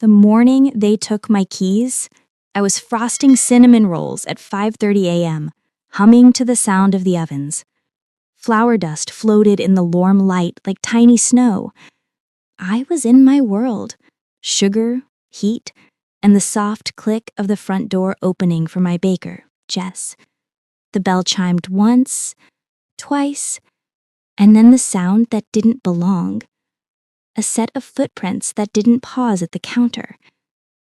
The morning they took my keys, I was frosting cinnamon rolls at 5:30 a.m., humming to the sound of the ovens. Flour dust floated in the warm light like tiny snow. I was in my world. Sugar, heat, and the soft click of the front door opening for my baker, Jess. The bell chimed once, twice, and then the sound that didn't belong. A set of footprints that didn't pause at the counter.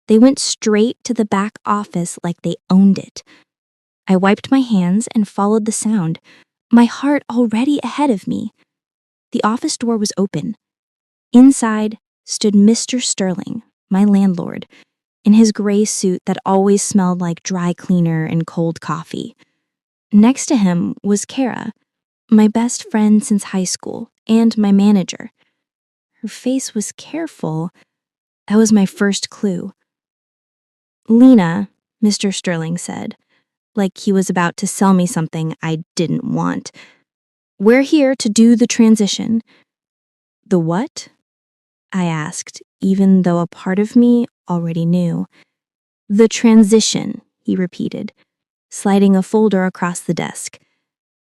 They went straight to the back office like they owned it. I wiped my hands and followed the sound, my heart already ahead of me. The office door was open. Inside stood Mr. Sterling, my landlord, in his gray suit that always smelled like dry cleaner and cold coffee. Next to him was Kara, my best friend since high school and my manager. Her face was careful. That was my first clue. "Lena," Mr. Sterling said, like he was about to sell me something I didn't want. "We're here to do the transition." "The what?" I asked, even though a part of me already knew. "The transition," he repeated, sliding a folder across the desk.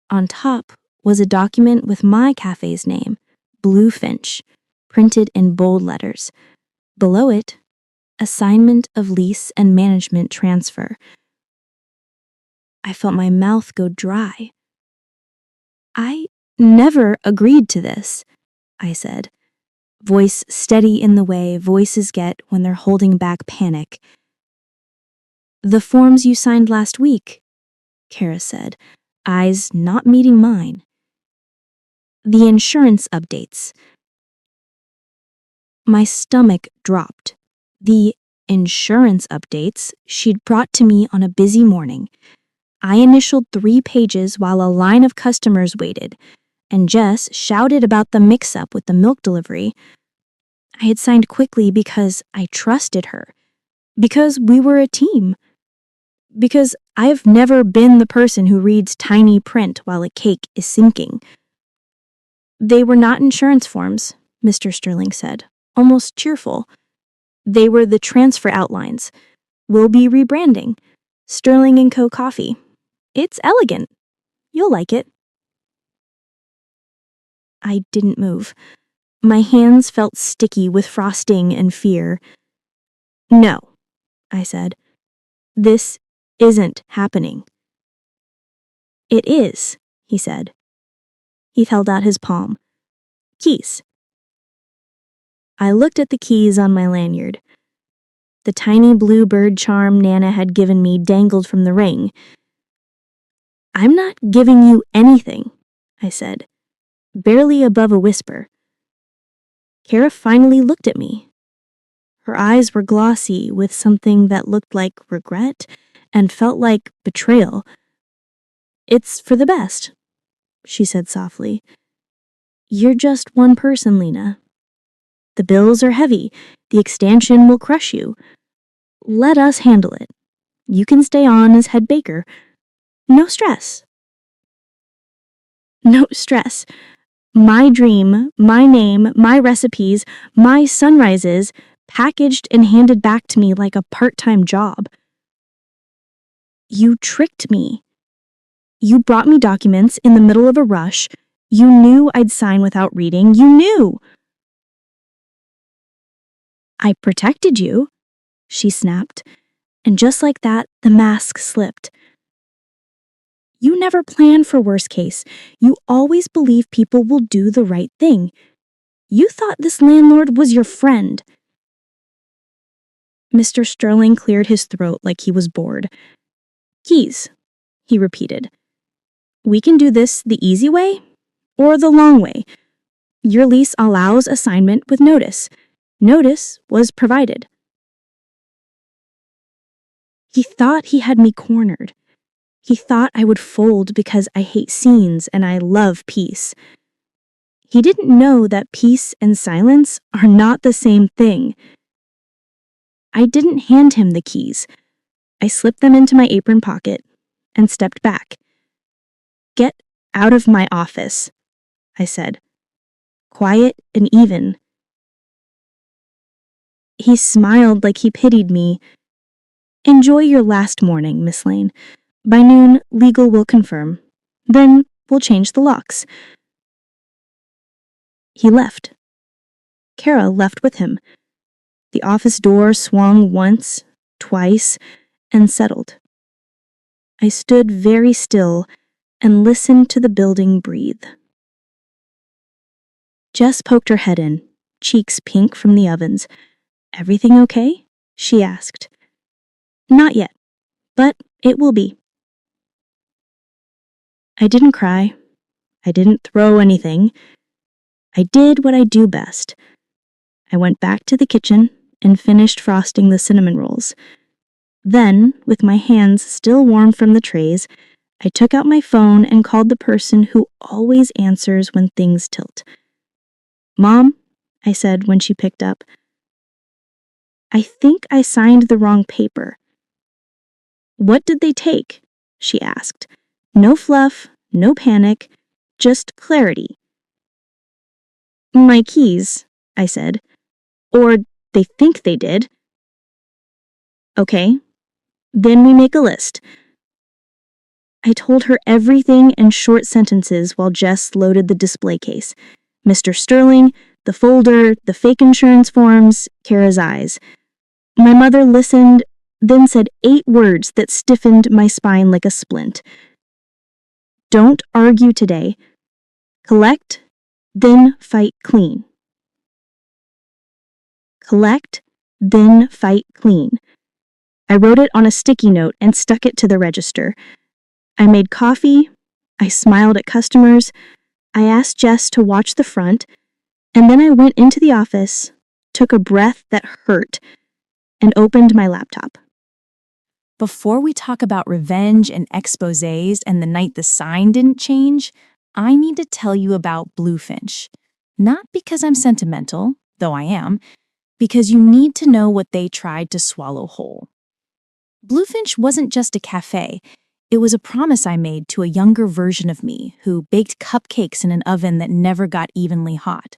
On top was a document with my cafe's name, Bluefinch, printed in bold letters. Below it, assignment of lease and management transfer. I felt my mouth go dry. "I never agreed to this," I said, voice steady in the way voices get when they're holding back panic. "The forms you signed last week," Kara said, eyes not meeting mine. "The insurance updates." My stomach dropped. The insurance updates she'd brought to me on a busy morning. I initialed 3 pages while a line of customers waited, and Jess shouted about the mix-up with the milk delivery. I had signed quickly because I trusted her, because we were a team, because I've never been the person who reads tiny print while a cake is sinking. "They were not insurance forms," Mr. Sterling said, almost cheerful. "They were the transfer outlines. We'll be rebranding. Sterling & Co. Coffee. It's elegant. You'll like it." I didn't move. My hands felt sticky with frosting and fear. "No," I said. "This isn't happening." "It is," he said. He held out his palm. "Keys." I looked at the keys on my lanyard. The tiny blue bird charm Nana had given me dangled from the ring. "I'm not giving you anything," I said, barely above a whisper. Kara finally looked at me. Her eyes were glossy with something that looked like regret and felt like betrayal. "It's for the best," she said softly. "You're just one person, Lena. The bills are heavy. The extension will crush you. Let us handle it. You can stay on as head baker. No stress." No stress. My dream, my name, my recipes, my sunrises, packaged and handed back to me like a part-time job. "You tricked me. You brought me documents in the middle of a rush. You knew I'd sign without reading. You knew." "I protected you," she snapped, and just like that, the mask slipped. "You never plan for worst case. You always believe people will do the right thing. You thought this landlord was your friend." Mr. Sterling cleared his throat like he was bored. "Keys," he repeated. "We can do this the easy way or the long way. Your lease allows assignment with notice. Notice was provided." He thought he had me cornered. He thought I would fold because I hate scenes and I love peace. He didn't know that peace and silence are not the same thing. I didn't hand him the keys. I slipped them into my apron pocket and stepped back. "Get out of my office," I said, quiet and even. He smiled like he pitied me. "Enjoy your last morning, Miss Lane. By noon, legal will confirm. Then we'll change the locks." He left. Kara left with him. The office door swung once, twice, and settled. I stood very still and listened to the building breathe. Jess poked her head in, cheeks pink from the ovens. "Everything okay?" she asked. "Not yet, but it will be." I didn't cry. I didn't throw anything. I did what I do best. I went back to the kitchen and finished frosting the cinnamon rolls. Then, with my hands still warm from the trays, I took out my phone and called the person who always answers when things tilt. "Mom," I said when she picked up, "I think I signed the wrong paper." "What did they take?" she asked. No fluff, no panic, just clarity. "My keys," I said. "Or they think they did." "Okay, then we make a list." I told her everything in short sentences while Jess loaded the display case. Mr. Sterling, the folder, the fake insurance forms, Kara's eyes. My mother listened, then said 8 words that stiffened my spine like a splint. "Don't argue today. Collect, then fight clean." Collect, then fight clean. I wrote it on a sticky note and stuck it to the register. I made coffee. I smiled at customers. I asked Jess to watch the front, and then I went into the office, took a breath that hurt, and opened my laptop. Before we talk about revenge and exposés and the night the sign didn't change, I need to tell you about Bluefinch. Not because I'm sentimental, though I am, because you need to know what they tried to swallow whole. Bluefinch wasn't just a cafe. It was a promise I made to a younger version of me who baked cupcakes in an oven that never got evenly hot.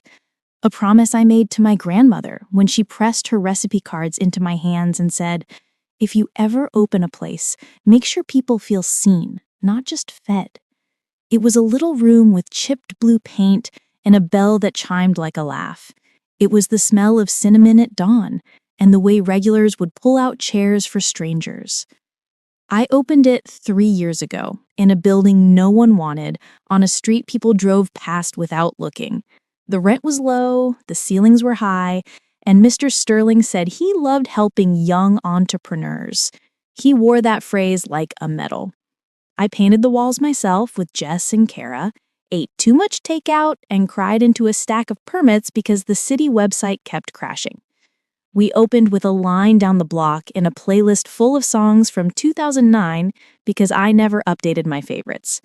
A promise I made to my grandmother when she pressed her recipe cards into my hands and said, "If you ever open a place, make sure people feel seen, not just fed." It was a little room with chipped blue paint and a bell that chimed like a laugh. It was the smell of cinnamon at dawn and the way regulars would pull out chairs for strangers. I opened it 3 years ago in a building no one wanted, on a street people drove past without looking. The rent was low, the ceilings were high, and Mr. Sterling said he loved helping young entrepreneurs. He wore that phrase like a medal. I painted the walls myself with Jess and Kara, ate too much takeout, and cried into a stack of permits because the city website kept crashing. We opened with a line down the block in a playlist full of songs from 2009 because I never updated my favorites.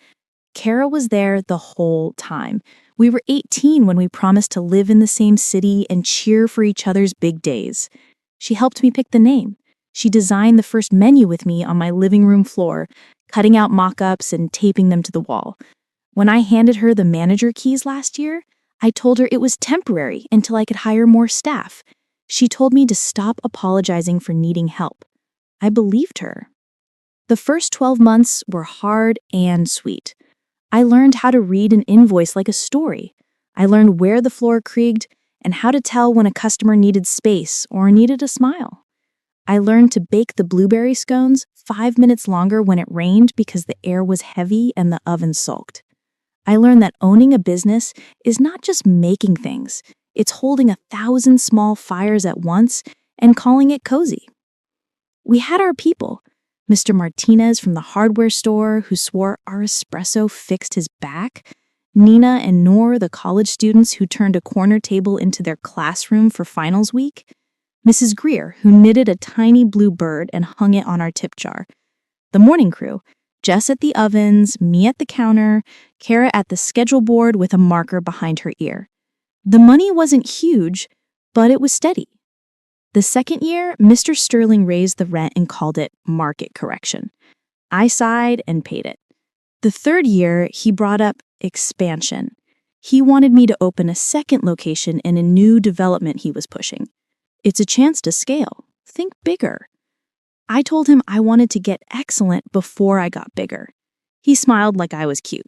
Kara was there the whole time. We were 18 when we promised to live in the same city and cheer for each other's big days. She helped me pick the name. She designed the first menu with me on my living room floor, cutting out mock-ups and taping them to the wall. When I handed her the manager keys last year, I told her it was temporary until I could hire more staff. She told me to stop apologizing for needing help. I believed her. The first 12 months were hard and sweet. I learned how to read an invoice like a story. I learned where the floor creaked and how to tell when a customer needed space or needed a smile. I learned to bake the blueberry scones 5 minutes longer when it rained because the air was heavy and the oven sulked. I learned that owning a business is not just making things, it's holding 1,000 small fires at once and calling it cozy. We had our people. Mr. Martinez from the hardware store who swore our espresso fixed his back. Nina and Noor, the college students who turned a corner table into their classroom for finals week. Mrs. Greer, who knitted a tiny blue bird and hung it on our tip jar. The morning crew, Jess at the ovens, me at the counter, Kara at the schedule board with a marker behind her ear. The money wasn't huge, but it was steady. The second year, Mr. Sterling raised the rent and called it market correction. I sighed and paid it. The third year, he brought up expansion. He wanted me to open a second location in a new development he was pushing. It's a chance to scale. Think bigger. I told him I wanted to get excellent before I got bigger. He smiled like I was cute.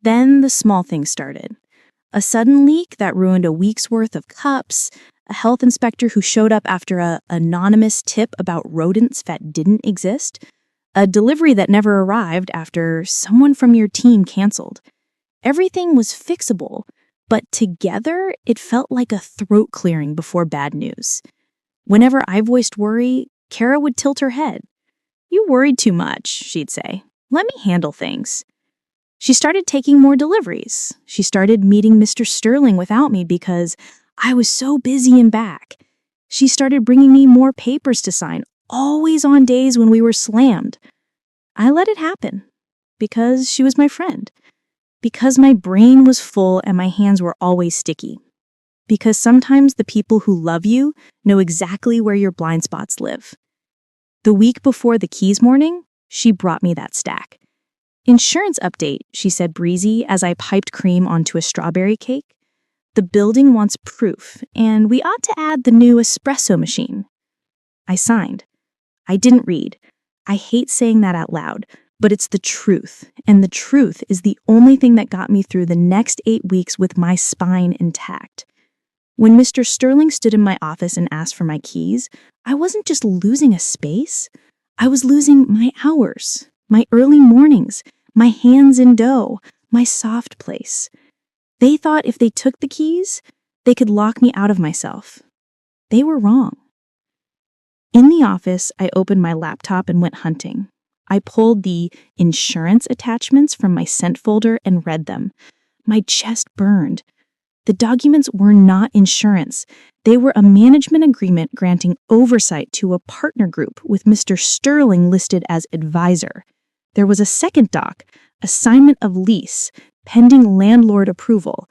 Then the small things started. A sudden leak that ruined a week's worth of cups, a health inspector who showed up after an anonymous tip about rodents that didn't exist, a delivery that never arrived after someone from your team canceled. Everything was fixable, but together it felt like a throat clearing before bad news. Whenever I voiced worry, Kara would tilt her head. "You worried too much," she'd say. "Let me handle things." She started taking more deliveries. She started meeting Mr. Sterling without me because I was so busy in back. She started bringing me more papers to sign, always on days when we were slammed. I let it happen because she was my friend. Because my brain was full and my hands were always sticky. Because sometimes the people who love you know exactly where your blind spots live. The week before the keys morning, she brought me that stack. "Insurance update," she said breezy as I piped cream onto a strawberry cake. "The building wants proof, and we ought to add the new espresso machine." I signed. I didn't read. I hate saying that out loud, but it's the truth, and the truth is the only thing that got me through the next 8 weeks with my spine intact. When Mr. Sterling stood in my office and asked for my keys, I wasn't just losing a space. I was losing my hours, my early mornings, my hands in dough, my soft place. They thought if they took the keys, they could lock me out of myself. They were wrong. In the office, I opened my laptop and went hunting. I pulled the insurance attachments from my sent folder and read them. My chest burned. The documents were not insurance. They were a management agreement granting oversight to a partner group with Mr. Sterling listed as advisor. There was a second doc, assignment of lease, pending landlord approval.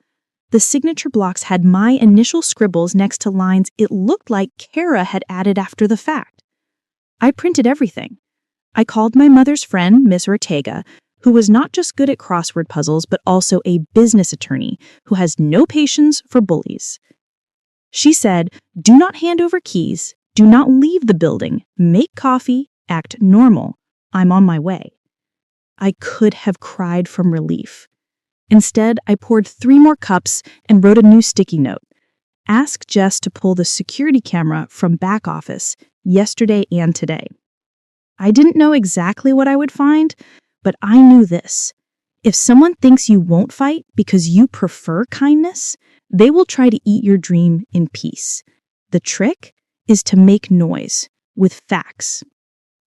The signature blocks had my initial scribbles next to lines it looked like Kara had added after the fact. I printed everything. I called my mother's friend, Miss Ortega, who was not just good at crossword puzzles, but also a business attorney who has no patience for bullies. She said, "Do not hand over keys, do not leave the building, make coffee, act normal. I'm on my way." I could have cried from relief. Instead, I poured 3 more cups and wrote a new sticky note. Ask Jess to pull the security camera from back office yesterday and today. I didn't know exactly what I would find, but I knew this. If someone thinks you won't fight because you prefer kindness, they will try to eat your dream in peace. The trick is to make noise with facts.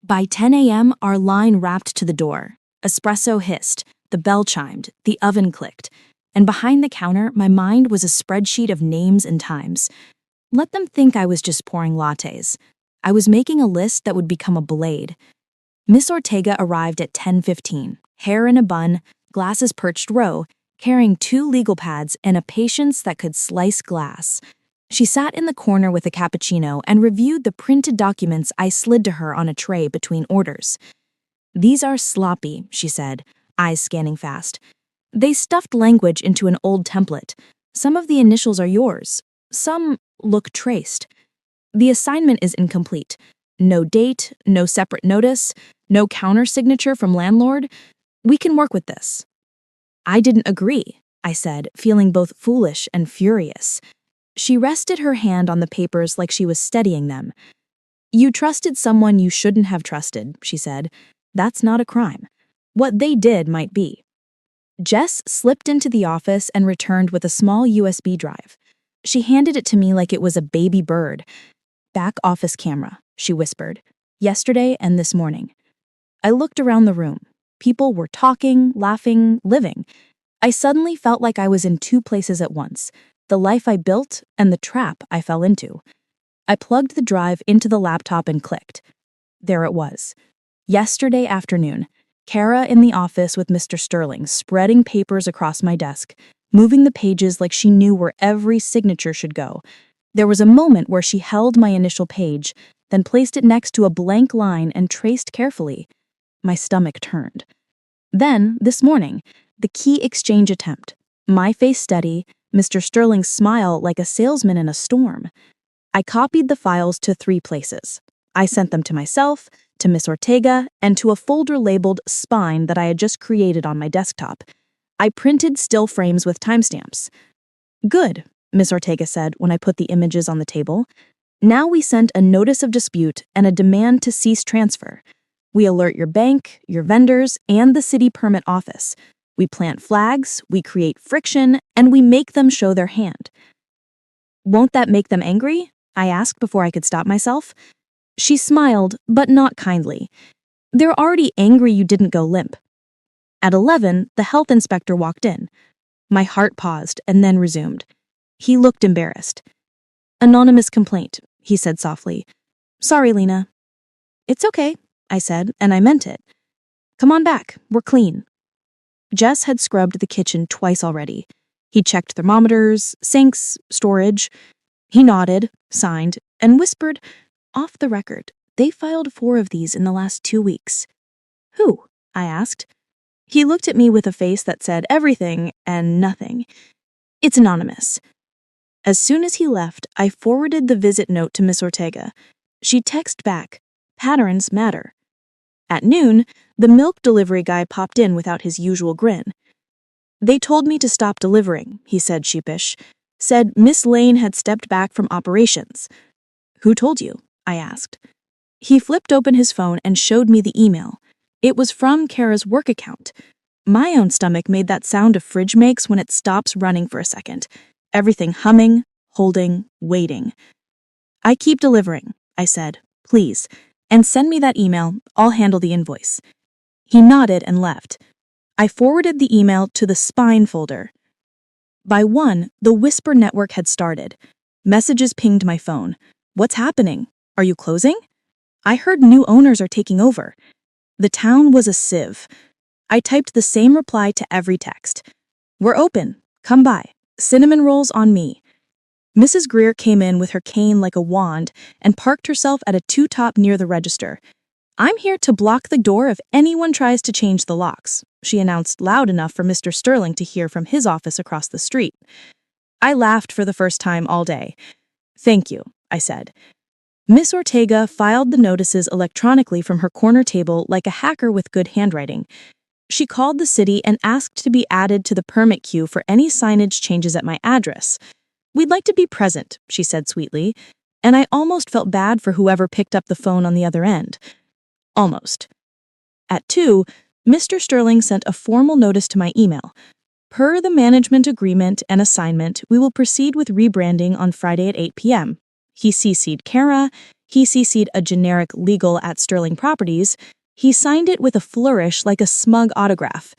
By 10 a.m., our line wrapped to the door. Espresso hissed, the bell chimed, the oven clicked, and behind the counter, my mind was a spreadsheet of names and times. Let them think I was just pouring lattes. I was making a list that would become a blade. Miss Ortega arrived at 10:15, hair in a bun, glasses perched row, carrying 2 legal pads and a patience that could slice glass. She sat in the corner with a cappuccino and reviewed the printed documents I slid to her on a tray between orders. "These are sloppy," she said, eyes scanning fast. "They stuffed language into an old template. Some of the initials are yours. Some look traced. The assignment is incomplete. No date, no separate notice, no counter signature from landlord. We can work with this." I didn't agree, I said, feeling both foolish and furious. She rested her hand on the papers like she was studying them. "You trusted someone you shouldn't have trusted," she said. "That's not a crime. What they did might be." Jess slipped into the office and returned with a small USB drive. She handed it to me like it was a baby bird. "Back office camera," she whispered. "Yesterday and this morning." I looked around the room. People were talking, laughing, living. I suddenly felt like I was in 2 places at once, the life I built and the trap I fell into. I plugged the drive into the laptop and clicked. There it was. Yesterday afternoon, Kara in the office with Mr. Sterling, spreading papers across my desk, moving the pages like she knew where every signature should go. There was a moment where she held my initial page, then placed it next to a blank line and traced carefully. My stomach turned. Then, this morning, the key exchange attempt. My face steady, Mr. Sterling's smile like a salesman in a storm. I copied the files to 3 places. I sent them to myself, to Miss Ortega, and to a folder labeled Spine that I had just created on my desktop. I printed still frames with timestamps. Good, Miss Ortega said when I put the images on the table. Now we send a notice of dispute and a demand to cease transfer. We alert your bank, your vendors, and the city permit office. We plant flags, we create friction, and we make them show their hand. Won't that make them angry? I asked before I could stop myself. She smiled, but not kindly. They're already angry you didn't go limp. At 11, the health inspector walked in. My heart paused and then resumed. He looked embarrassed. Anonymous complaint, he said softly. Sorry, Lena. It's okay, I said, and I meant it. Come on back, we're clean. Jess had scrubbed the kitchen twice already. He checked thermometers, sinks, storage. He nodded, signed, and whispered, off the record, they filed 4 of these in the last 2 weeks. Who? I asked. He looked at me with a face that said everything and nothing. It's anonymous. As soon as he left, I forwarded the visit note to Miss Ortega. She texted back, patterns matter. At noon, the milk delivery guy popped in without his usual grin. They told me to stop delivering, he said sheepish. Said Miss Lane had stepped back from operations. Who told you? I asked. He flipped open his phone and showed me the email. It was from Kara's work account. My own stomach made that sound a fridge makes when it stops running for a second. Everything humming, holding, waiting. I keep delivering, I said, please, and send me that email, I'll handle the invoice. He nodded and left. I forwarded the email to the Spine folder. By 1, the Whisper network had started. Messages pinged my phone. What's happening? Are you closing? I heard new owners are taking over. The town was a sieve. I typed the same reply to every text. We're open. Come by. Cinnamon rolls on me. Mrs. Greer came in with her cane like a wand and parked herself at a 2-top near the register. I'm here to block the door if anyone tries to change the locks, she announced loud enough for Mr. Sterling to hear from his office across the street. I laughed for the first time all day. Thank you, I said. Miss Ortega filed the notices electronically from her corner table like a hacker with good handwriting. She called the city and asked to be added to the permit queue for any signage changes at my address. We'd like to be present, she said sweetly, and I almost felt bad for whoever picked up the phone on the other end. Almost. At 2, Mr. Sterling sent a formal notice to my email. Per the management agreement and assignment, we will proceed with rebranding on Friday at 8 p.m. He CC'd Kara, he CC'd a generic legal at Sterling Properties, he signed it with a flourish like a smug autograph.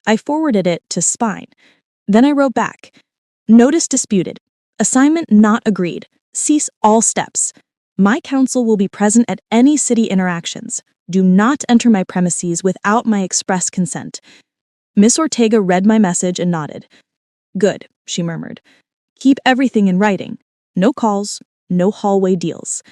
I forwarded it to Spine. Then I wrote back, notice disputed, assignment not agreed, cease all steps. My counsel will be present at any city interactions. Do not enter my premises without my express consent. Miss Ortega read my message and nodded. Good, she murmured. Keep everything in writing. No calls, no hallway deals.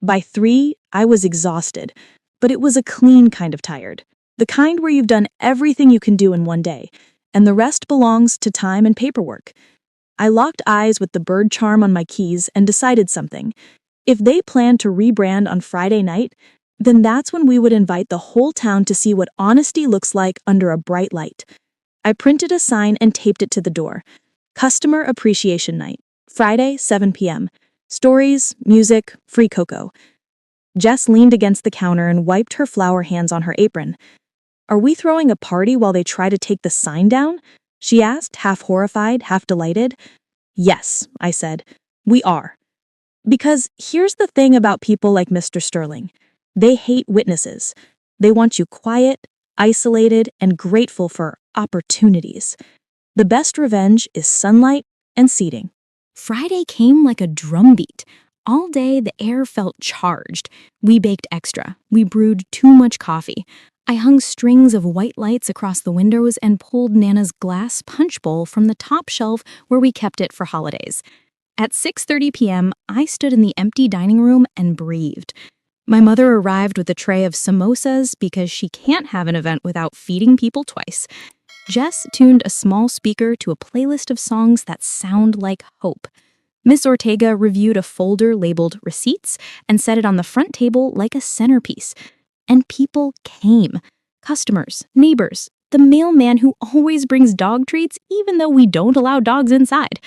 By 3, I was exhausted, but it was a clean kind of tired. The kind where you've done everything you can do in one day, and the rest belongs to time and paperwork. I locked eyes with the bird charm on my keys and decided something. If they planned to rebrand on Friday night, then that's when we would invite the whole town to see what honesty looks like under a bright light. I printed a sign and taped it to the door. Customer Appreciation Night, Friday, 7 p.m. Stories, music, free cocoa. Jess leaned against the counter and wiped her flower hands on her apron. Are we throwing a party while they try to take the sign down? She asked, half horrified, half delighted. Yes, I said, we are. Because here's the thing about people like Mr. Sterling. They hate witnesses. They want you quiet, isolated, and grateful for opportunities. The best revenge is sunlight and seating. Friday came like a drumbeat. All day, the air felt charged. We baked extra. We brewed too much coffee. I hung strings of white lights across the windows and pulled Nana's glass punch bowl from the top shelf where we kept it for holidays. At 6:30 p.m., I stood in the empty dining room and breathed. My mother arrived with a tray of samosas because she can't have an event without feeding people twice. Jess tuned a small speaker to a playlist of songs that sound like hope. Miss Ortega reviewed a folder labeled receipts and set it on the front table like a centerpiece. And people came. Customers, neighbors, the mailman who always brings dog treats even though we don't allow dogs inside.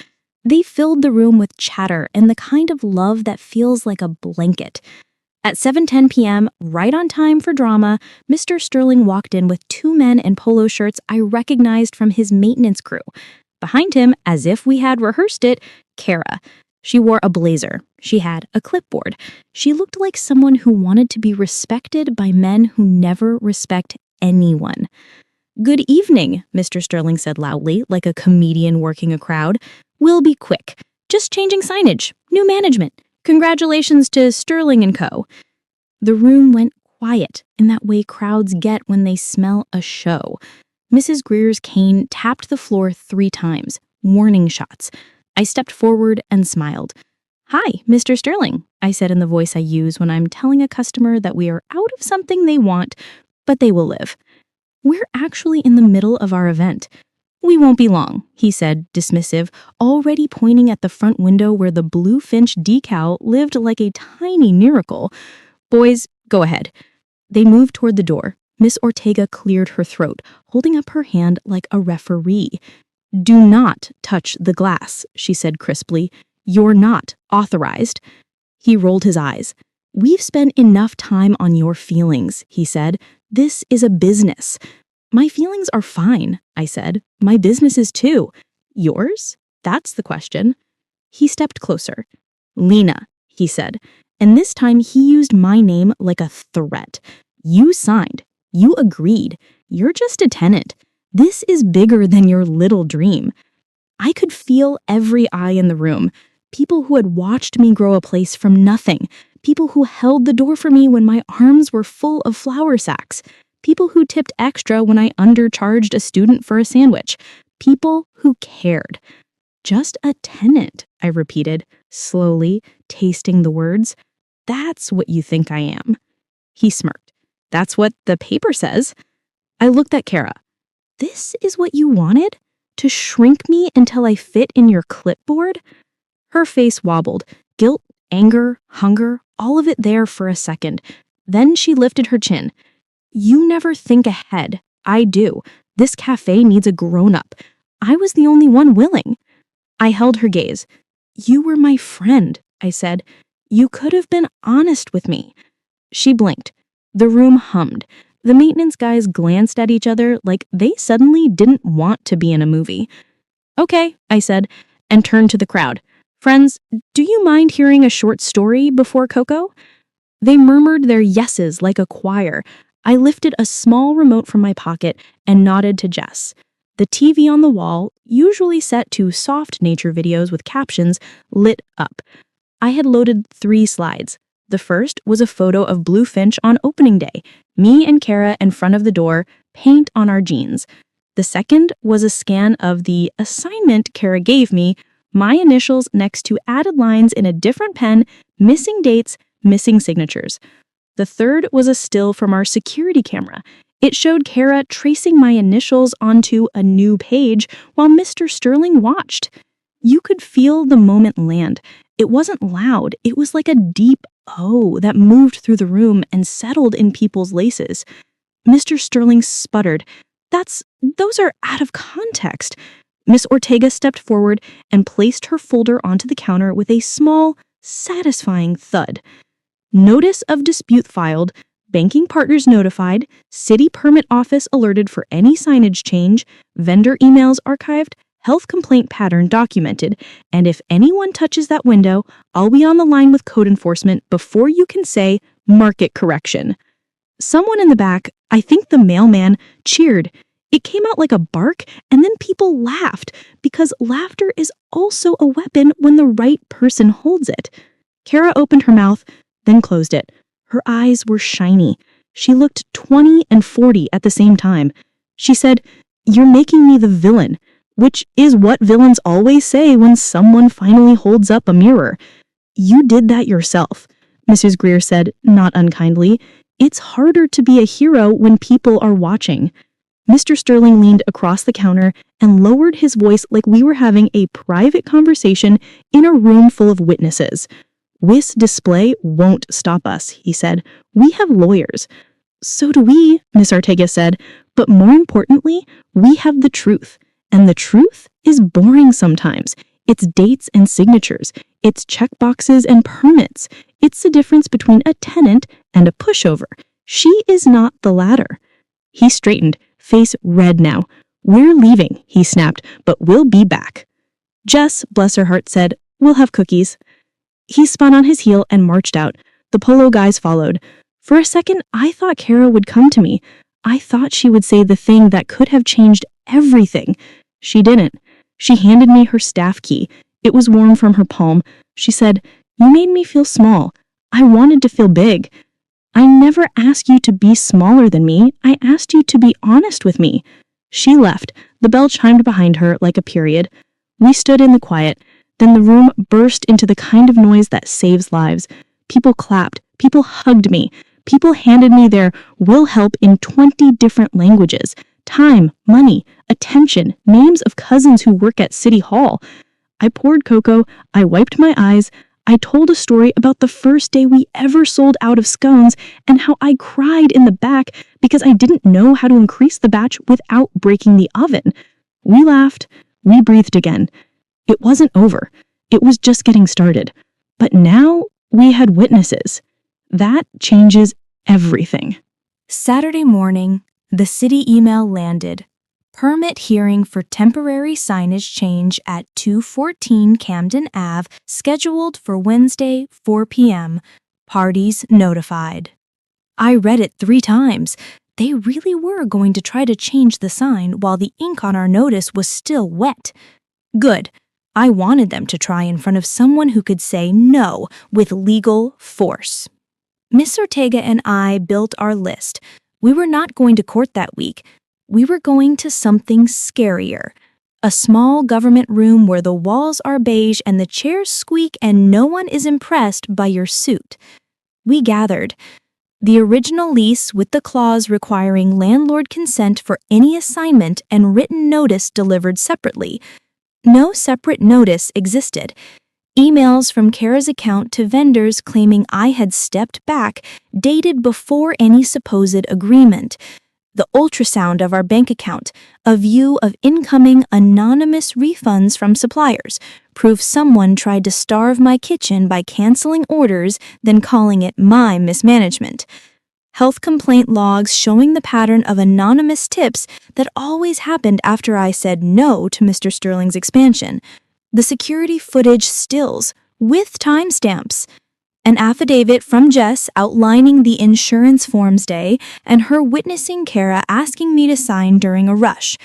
They filled the room with chatter and the kind of love that feels like a blanket. At 7:10 p.m., right on time for drama, Mr. Sterling walked in with two men in polo shirts I recognized from his maintenance crew. Behind him, as if we had rehearsed it, Kara. She wore a blazer. She had a clipboard. She looked like someone who wanted to be respected by men who never respect anyone. "Good evening," Mr. Sterling said loudly, like a comedian working a crowd. "We'll be quick. Just changing signage. New management. Congratulations to Sterling and Co." The room went quiet in that way crowds get when they smell a show. Mrs. Greer's cane tapped the floor 3 times, warning shots. I stepped forward and smiled. "Hi, Mr. Sterling," I said in the voice I use when I'm telling a customer that we are out of something they want, but they will live. "We're actually in the middle of our event." "We won't be long," he said, dismissive, already pointing at the front window where the blue finch decal lived like a tiny miracle. "Boys, go ahead." They moved toward the door. Miss Ortega cleared her throat, holding up her hand like a referee. "Do not touch the glass," she said crisply. "You're not authorized." He rolled his eyes. "We've spent enough time on your feelings," he said. "This is a business." "My feelings are fine," I said. "My business is too." "Yours? That's the question." He stepped closer. "Lena," he said, and this time he used my name like a threat. "You signed. You agreed. You're just a tenant. This is bigger than your little dream." I could feel every eye in the room. People who had watched me grow a place from nothing. People who held the door for me when my arms were full of flour sacks. People who tipped extra when I undercharged a student for a sandwich. People who cared. "Just a tenant," I repeated, slowly, tasting the words. "That's what you think I am." He smirked. "That's what the paper says." I looked at Kara. "This is what you wanted? To shrink me until I fit in your clipboard?" Her face wobbled. Guilt, anger, hunger, all of it there for a second. Then she lifted her chin. "You never think ahead. I do. This cafe needs a grown-up. I was the only one willing." I held her gaze. "You were my friend," I said. "You could have been honest with me." She blinked. The room hummed. The maintenance guys glanced at each other like they suddenly didn't want to be in a movie. "Okay," I said, and turned to the crowd. "Friends, do you mind hearing a short story before Coco?" They murmured their yeses like a choir. I lifted a small remote from my pocket and nodded to Jess. The TV on the wall, usually set to soft nature videos with captions, lit up. I had loaded 3 slides. The first was a photo of Blue Finch on opening day, me and Kara in front of the door, paint on our jeans. The second was a scan of the assignment Kara gave me, my initials next to added lines in a different pen, missing dates, missing signatures. The third was a still from our security camera. It showed Kara tracing my initials onto a new page while Mr. Sterling watched. You could feel the moment land. It wasn't loud. It was like a deep oh that moved through the room and settled in people's laces. Mr. Sterling sputtered. Those are out of context." Miss Ortega stepped forward and placed her folder onto the counter with a small, satisfying thud. "Notice of dispute filed, banking partners notified, city permit office alerted for any signage change, vendor emails archived, health complaint pattern documented, and if anyone touches that window, I'll be on the line with code enforcement before you can say market correction." Someone in the back, I think the mailman, cheered. It came out like a bark, and then people laughed, because laughter is also a weapon when the right person holds it. Kara opened her mouth, then closed it. Her eyes were shiny. She looked 20 and 40 at the same time. She said, "You're making me the villain," which is what villains always say when someone finally holds up a mirror. "You did that yourself," Mrs. Greer said, not unkindly. "It's harder to be a hero when people are watching." Mr. Sterling leaned across the counter and lowered his voice like we were having a private conversation in a room full of witnesses. "This display won't stop us," he said. "We have lawyers." "So do we," Miss Ortega said. "But more importantly, we have the truth. And the truth is boring sometimes. It's dates and signatures. It's checkboxes and permits. It's the difference between a tenant and a pushover. She is not the latter." He straightened, face red now. "We're leaving," he snapped, "but we'll be back." Jess, bless her heart, said, "We'll have cookies." He spun on his heel and marched out. The polo guys followed. For a second, I thought Kara would come to me. I thought she would say the thing that could have changed everything. She didn't. She handed me her staff key. It was warm from her palm. She said, "You made me feel small. I wanted to feel big." "I never asked you to be smaller than me. I asked you to be honest with me." She left. The bell chimed behind her like a period. We stood in the quiet. Then the room burst into the kind of noise that saves lives. People clapped. People hugged me. People handed me their "will help" in 20 different languages. Time, money, attention, names of cousins who work at City Hall. I poured cocoa. I wiped my eyes. I told a story about the first day we ever sold out of scones and how I cried in the back because I didn't know how to increase the batch without breaking the oven. We laughed. We breathed again. It wasn't over. It was just getting started. But now we had witnesses. That changes everything. Saturday morning, the city email landed. Permit hearing for temporary signage change at 214 Camden Ave, scheduled for Wednesday, 4 p.m. Parties notified. I read it 3 times. They really were going to try to change the sign while the ink on our notice was still wet. Good. I wanted them to try in front of someone who could say no with legal force. Miss Ortega and I built our list. We were not going to court that week. We were going to something scarier. A small government room where the walls are beige and the chairs squeak and no one is impressed by your suit. We gathered. The original lease with the clause requiring landlord consent for any assignment and written notice delivered separately. No separate notice existed. Emails from Kara's account to vendors claiming I had stepped back, dated before any supposed agreement. The ultrasound of our bank account, a view of incoming anonymous refunds from suppliers, proof someone tried to starve my kitchen by canceling orders, then calling it my mismanagement. Health complaint logs showing the pattern of anonymous tips that always happened after I said no to Mr. Sterling's expansion. The security footage stills, with timestamps. An affidavit from Jess outlining the insurance forms day and her witnessing Kara asking me to sign during a rush.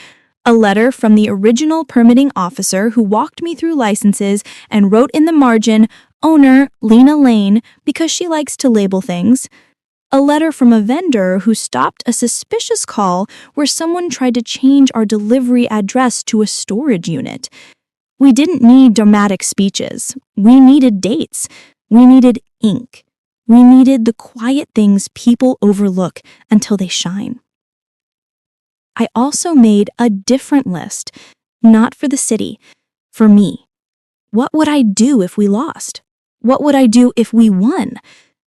A letter from the original permitting officer who walked me through licenses and wrote in the margin, "Owner, Lena Lane," because she likes to label things. A letter from a vendor who stopped a suspicious call where someone tried to change our delivery address to a storage unit. We didn't need dramatic speeches. We needed dates. We needed ink. We needed the quiet things people overlook until they shine. I also made a different list, not for the city, for me. What would I do if we lost? What would I do if we won?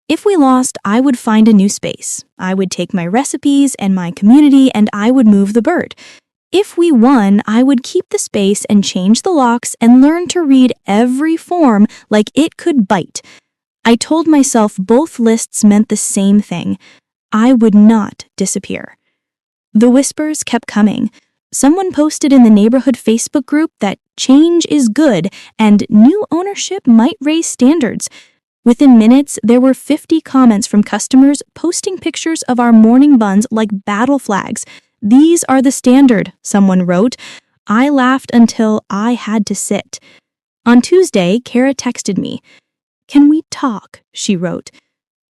If we lost, I would find a new space. I would take my recipes and my community and I would move the bird. If we won, I would keep the space and change the locks and learn to read every form like it could bite. I told myself both lists meant the same thing. I would not disappear. The whispers kept coming. Someone posted in the neighborhood Facebook group that change is good and new ownership might raise standards. Within minutes, there were 50 comments from customers posting pictures of our morning buns like battle flags. "These are the standard," someone wrote. I laughed until I had to sit. On Tuesday, Kara texted me. "Can we talk?" she wrote.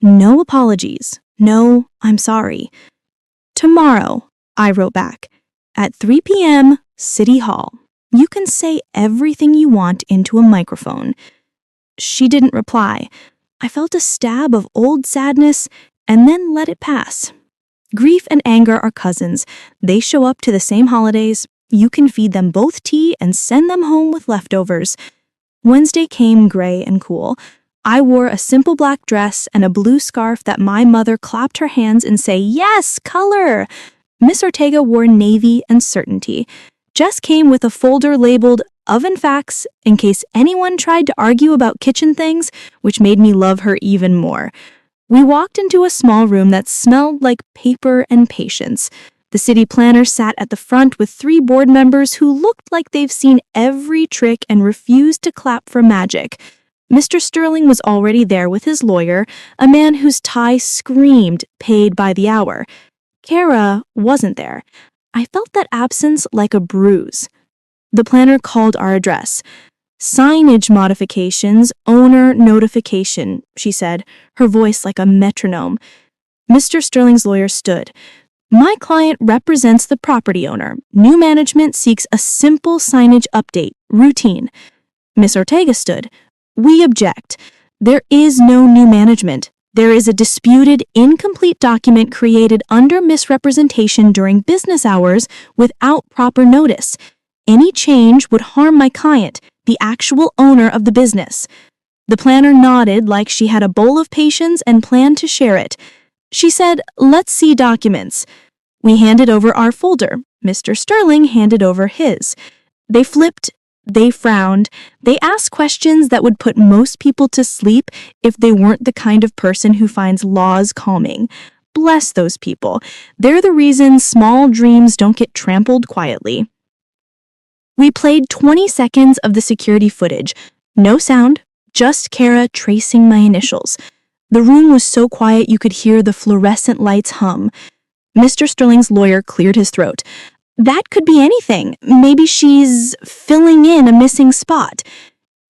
"No apologies. No, I'm sorry." "Tomorrow," I wrote back. "At 3 p.m., City Hall. You can say everything you want into a microphone." She didn't reply. I felt a stab of old sadness and then let it pass. Grief and anger are cousins. They show up to the same holidays. You can feed them both tea and send them home with leftovers. Wednesday came gray and cool. I wore a simple black dress and a blue scarf that my mother clapped her hands and say, "Yes, color!" Miss Ortega wore navy and certainty. Jess came with a folder labeled oven facts in case anyone tried to argue about kitchen things, which made me love her even more. We walked into a small room that smelled like paper and patience. The city planner sat at the front with 3 board members who looked like they've seen every trick and refused to clap for magic. Mr. Sterling was already there with his lawyer, a man whose tie screamed paid by the hour. Kara wasn't there. I felt that absence like a bruise. The planner called our address. "Signage modifications, owner notification," she said, her voice like a metronome. Mr. Sterling's lawyer stood. "My client represents the property owner. New management seeks a simple signage update, routine." Miss Ortega stood. "We object. There is no new management. There is a disputed, incomplete document created under misrepresentation during business hours without proper notice. Any change would harm my client, the actual owner of the business." The planner nodded like she had a bowl of patience and planned to share it. She said, "Let's see documents." We handed over our folder. Mr. Sterling handed over his. They flipped. They frowned. They asked questions that would put most people to sleep if they weren't the kind of person who finds laws calming. Bless those people. They're the reason small dreams don't get trampled quietly. We played 20 seconds of the security footage. No sound, just Kara tracing my initials. The room was so quiet you could hear the fluorescent lights hum. Mr. Sterling's lawyer cleared his throat. "That could be anything. Maybe she's filling in a missing spot."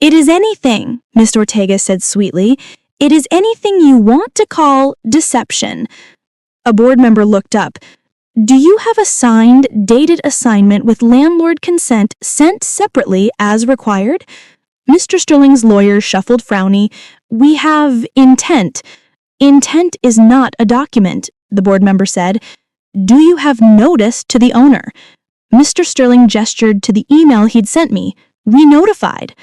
"It is anything," Miss Ortega said sweetly. "It is anything you want to call deception." A board member looked up. "Do you have a signed, dated assignment with landlord consent sent separately as required?" Mr. Sterling's lawyer shuffled frowny. "We have intent." "Intent is not a document," the board member said. "Do you have notice to the owner?" Mr. Sterling gestured to the email he'd sent me. "We notified."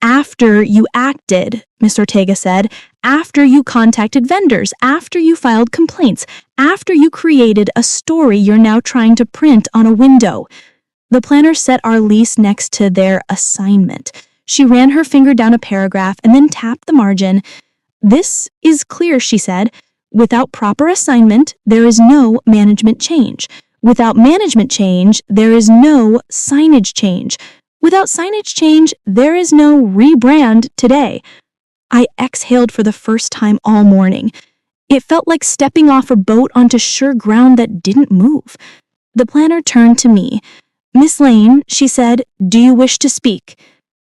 "After you acted," Miss Ortega said. "After you contacted vendors, after you filed complaints, after you created a story you're now trying to print on a window." The planner set our lease next to their assignment. She ran her finger down a paragraph and then tapped the margin. "This is clear," she said. "Without proper assignment, there is no management change. Without management change, there is no signage change. Without signage change, there is no rebrand today." I exhaled for the first time all morning. It felt like stepping off a boat onto sure ground that didn't move. The planner turned to me. "Miss Lane," she said, "do you wish to speak?"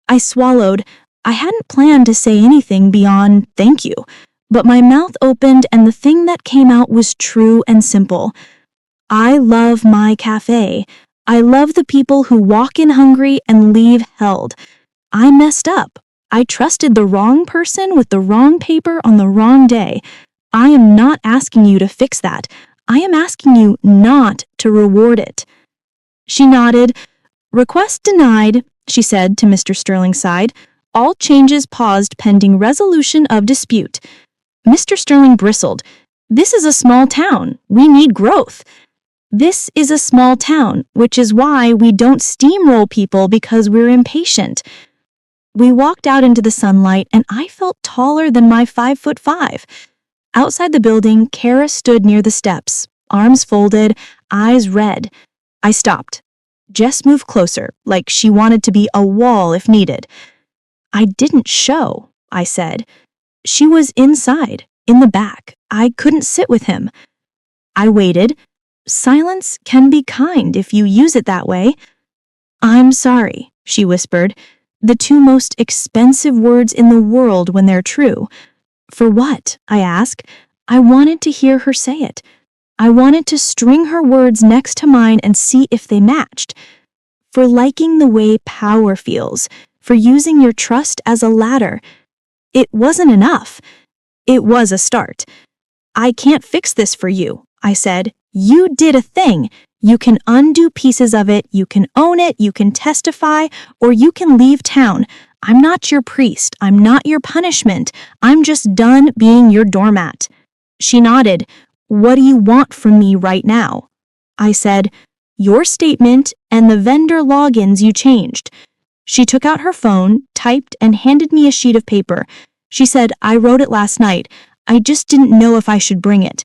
I swallowed. I hadn't planned to say anything beyond thank you, but my mouth opened and the thing that came out was true and simple. I love my cafe. I love the people who walk in hungry and leave held. I messed up. I trusted the wrong person with the wrong paper on the wrong day. I am not asking you to fix that. I am asking you not to reward it. She nodded. "Request denied," she said to Mr. Sterling's side. "All changes paused pending resolution of dispute." Mr. Sterling bristled. "This is a small town. We need growth." "This is a small town, which is why we don't steamroll people because we're impatient." We walked out into the sunlight and I felt taller than my 5'5". Outside the building, Kara stood near the steps, arms folded, eyes red. I stopped. Jess moved closer, like she wanted to be a wall if needed. "I didn't show," I said. "She was inside, in the back. I couldn't sit with him." I waited. "Silence can be kind if you use it that way." "I'm sorry," she whispered, the 2 most expensive words in the world when they're true. "For what?" I asked. I wanted to hear her say it. I wanted to string her words next to mine and see if they matched. "For liking the way power feels, for using your trust as a ladder." It wasn't enough. It was a start. "I can't fix this for you. I said. You did a thing. You can undo pieces of it, you can own it, you can testify, or you can leave town. I'm not your priest. I'm not your punishment. I'm just done being your doormat. She nodded. What do you want from me right now? I said, your statement and the vendor logins you changed. She took out her phone, typed, and handed me a sheet of paper. She said, I wrote it last night. I just didn't know if I should bring it.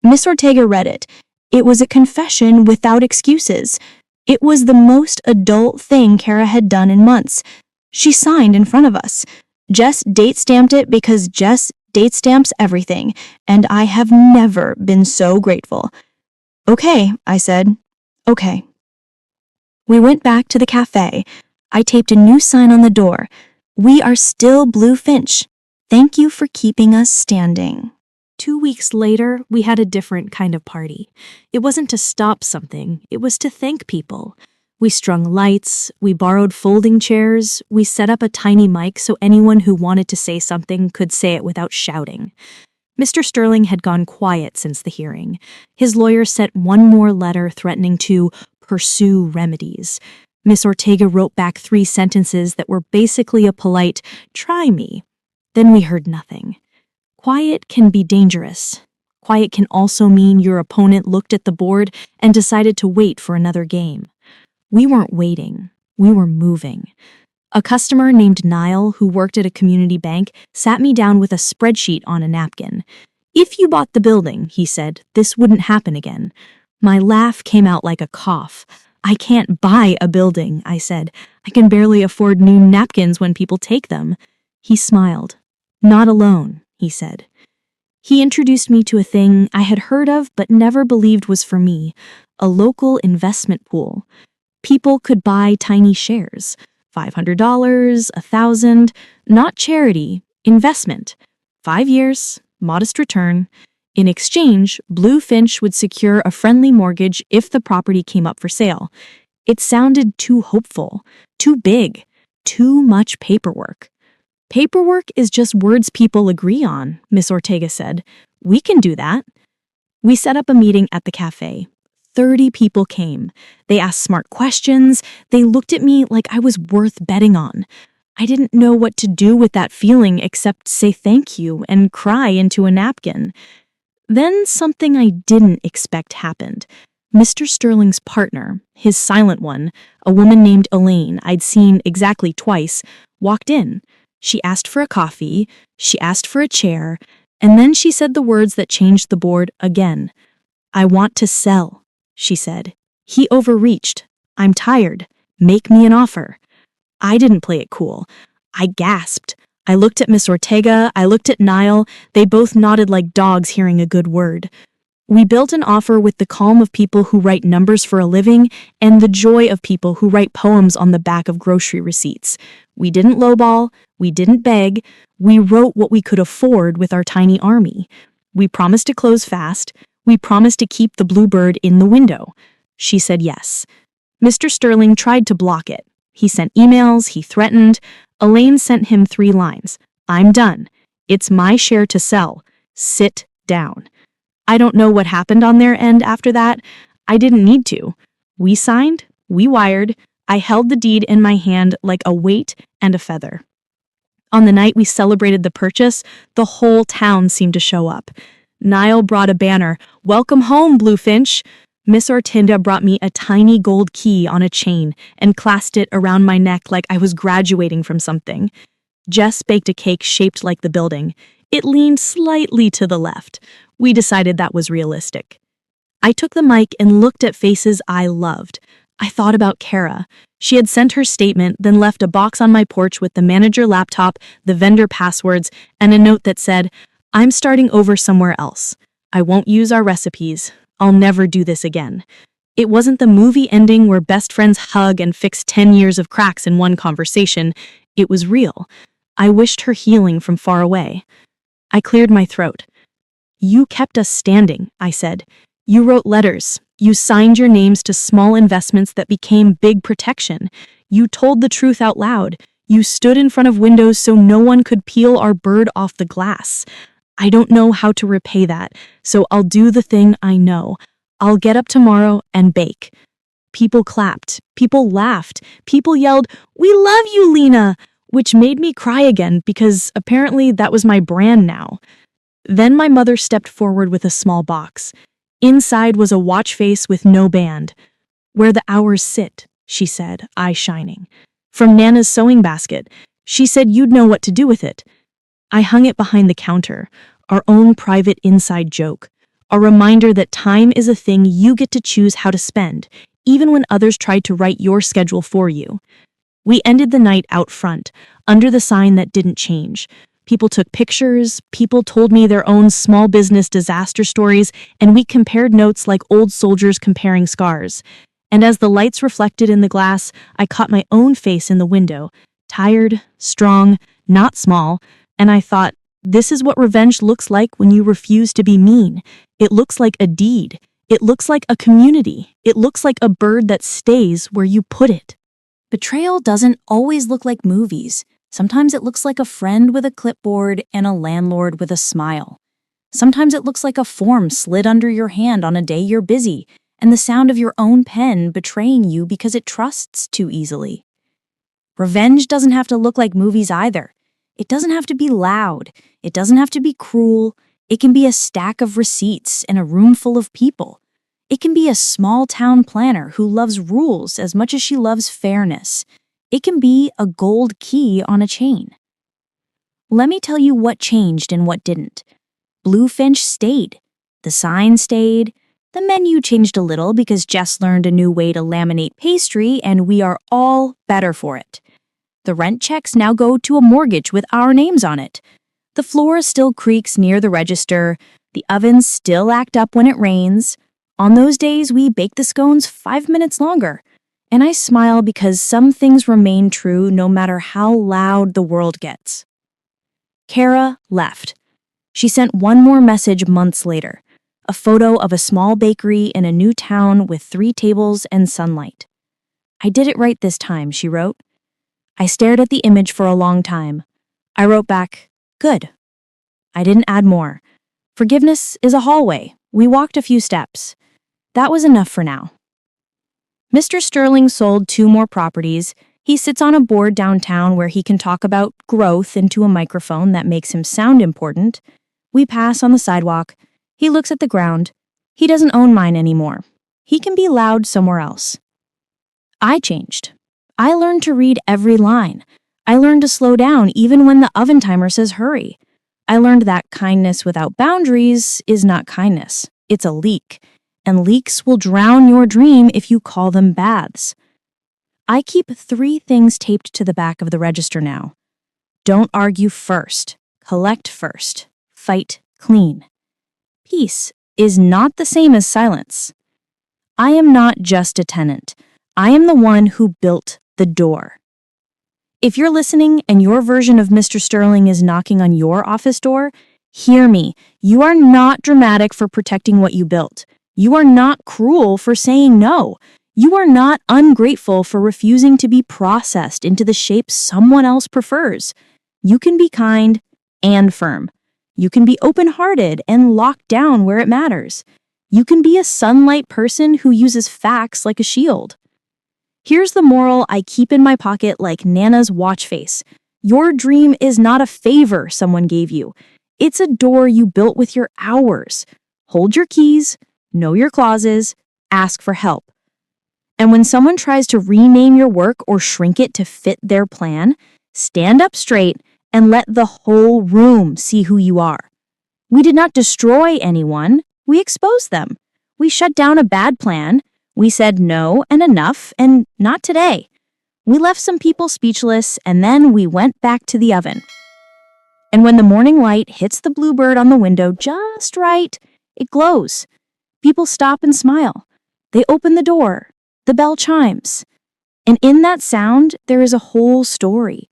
Miss Ortega read it. It was a confession without excuses. It was the most adult thing Kara had done in months. She signed in front of us. Jess date-stamped it because Jess date-stamps everything, and I have never been so grateful. Okay, I said. Okay. We went back to the cafe. I taped a new sign on the door. We are still Blue Finch. Thank you for keeping us standing. 2 weeks later, we had a different kind of party. It wasn't to stop something, it was to thank people. We strung lights, we borrowed folding chairs, we set up a tiny mic so anyone who wanted to say something could say it without shouting. Mr. Sterling had gone quiet since the hearing. His lawyer sent one more letter threatening to pursue remedies. Miss Ortega wrote back 3 sentences that were basically a polite, try me. Then we heard nothing. Quiet can be dangerous. Quiet can also mean your opponent looked at the board and decided to wait for another game. We weren't waiting. We were moving. A customer named Niall, who worked at a community bank, sat me down with a spreadsheet on a napkin. If you bought the building, he said, this wouldn't happen again. My laugh came out like a cough. I can't buy a building, I said. I can barely afford new napkins when people take them. He smiled. Not alone, he said. He introduced me to a thing I had heard of but never believed was for me, a local investment pool. People could buy tiny shares, $500, $1,000, not charity, investment. 5 years, modest return. In exchange, Blue Finch would secure a friendly mortgage if the property came up for sale. It sounded too hopeful, too big, too much paperwork. Paperwork is just words people agree on, Miss Ortega said. We can do that. We set up a meeting at the cafe. 30 people came. They asked smart questions. They looked at me like I was worth betting on. I didn't know what to do with that feeling except say thank you and cry into a napkin. Then something I didn't expect happened. Mr. Sterling's partner, his silent one, a woman named Elaine I'd seen exactly twice, walked in. She asked for a coffee, she asked for a chair, and then she said the words that changed the board again. I want to sell, she said. He overreached. I'm tired. Make me an offer. I didn't play it cool. I gasped. I looked at Miss Ortega, I looked at Niall. They both nodded like dogs hearing a good word. We built an offer with the calm of people who write numbers for a living and the joy of people who write poems on the back of grocery receipts. We didn't lowball, we didn't beg, we wrote what we could afford with our tiny army. We promised to close fast, we promised to keep the bluebird in the window. She said yes. Mr. Sterling tried to block it. He sent emails, he threatened. Elaine sent him 3 lines. I'm done. It's my share to sell. Sit down. I don't know what happened on their end after that. I didn't need to. We signed, we wired. I held the deed in my hand like a weight and a feather. On the night we celebrated the purchase, the whole town seemed to show up. Niall brought a banner, "Welcome home, Blue Finch." Miss Ortega brought me a tiny gold key on a chain and clasped it around my neck like I was graduating from something. Jess baked a cake shaped like the building. It leaned slightly to the left. We decided that was realistic. I took the mic and looked at faces I loved. I thought about Kara. She had sent her statement, then left a box on my porch with the manager laptop, the vendor passwords, and a note that said, I'm starting over somewhere else. I won't use our recipes. I'll never do this again. It wasn't the movie ending where best friends hug and fix 10 years of cracks in one conversation. It was real. I wished her healing from far away. I cleared my throat. You kept us standing, I said. You wrote letters. You signed your names to small investments that became big protection. You told the truth out loud. You stood in front of windows so no one could peel our bird off the glass. I don't know how to repay that, so I'll do the thing I know. I'll get up tomorrow and bake. People clapped, people laughed, people yelled, "We love you, Lena!" which made me cry again because apparently that was my brand now. Then my mother stepped forward with a small box. Inside was a watch face with no band. "Where the hours sit," she said, eyes shining. "From Nana's sewing basket. She said you'd know what to do with it." I hung it behind the counter, our own private inside joke, a reminder that time is a thing you get to choose how to spend, even when others tried to write your schedule for you. We ended the night out front, under the sign that didn't change. People took pictures, people told me their own small business disaster stories, and we compared notes like old soldiers comparing scars. And as the lights reflected in the glass, I caught my own face in the window, tired, strong, not small, and I thought, this is what revenge looks like when you refuse to be mean. It looks like a deed. It looks like a community. It looks like a bird that stays where you put it. Betrayal doesn't always look like movies. Sometimes it looks like a friend with a clipboard and a landlord with a smile. Sometimes it looks like a form slid under your hand on a day you're busy, and the sound of your own pen betraying you because it trusts too easily. Revenge doesn't have to look like movies either. It doesn't have to be loud. It doesn't have to be cruel. It can be a stack of receipts in a room full of people. It can be a small town planner who loves rules as much as she loves fairness. It can be a gold key on a chain. Let me tell you what changed and what didn't. Bluefinch stayed. The sign stayed. The menu changed a little because Jess learned a new way to laminate pastry, and we are all better for it. The rent checks now go to a mortgage with our names on it. The floor still creaks near the register. The ovens still act up when it rains. On those days, we bake the scones 5 minutes longer. And I smile because some things remain true no matter how loud the world gets. Kara left. She sent one more message months later, a photo of a small bakery in a new town with 3 tables and sunlight. "I did it right this time," she wrote. I stared at the image for a long time. I wrote back, "Good." I didn't add more. Forgiveness is a hallway. We walked a few steps. That was enough for now. Mr. Sterling sold 2 more properties. He sits on a board downtown where he can talk about growth into a microphone that makes him sound important. We pass on the sidewalk. He looks at the ground. He doesn't own mine anymore. He can be loud somewhere else. I changed. I learned to read every line. I learned to slow down even when the oven timer says hurry. I learned that kindness without boundaries is not kindness. It's a leak. And leaks will drown your dream if you call them baths. I keep 3 things taped to the back of the register now. Don't argue first. Collect first. Fight clean. Peace is not the same as silence. I am not just a tenant. I am the one who built the door. If you're listening and your version of Mr. Sterling is knocking on your office door, hear me. You are not dramatic for protecting what you built. You are not cruel for saying no. You are not ungrateful for refusing to be processed into the shape someone else prefers. You can be kind and firm. You can be open-hearted and locked down where it matters. You can be a sunlight person who uses facts like a shield. Here's the moral I keep in my pocket like Nana's watch face. Your dream is not a favor someone gave you. It's a door you built with your hours. Hold your keys, know your clauses, ask for help. And when someone tries to rename your work or shrink it to fit their plan, stand up straight and let the whole room see who you are. We did not destroy anyone. We exposed them. We shut down a bad plan. We said no and enough, and not today. We left some people speechless, and then we went back to the oven. And when the morning light hits the bluebird on the window just right, it glows. People stop and smile. They open the door. The bell chimes. And in that sound, there is a whole story.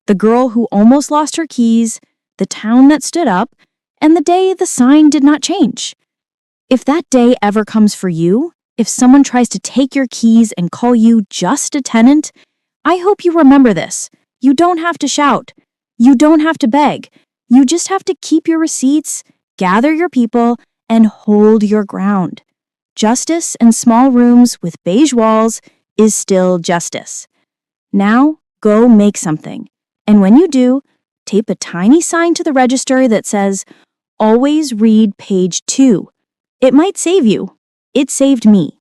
The girl who almost lost her keys, the town that stood up, and the day the sign did not change. If that day ever comes for you, if someone tries to take your keys and call you just a tenant, I hope you remember this. You don't have to shout. You don't have to beg. You just have to keep your receipts, gather your people, and hold your ground. Justice in small rooms with beige walls is still justice. Now, go make something. And when you do, tape a tiny sign to the register that says, "Always read page 2." It might save you. It saved me.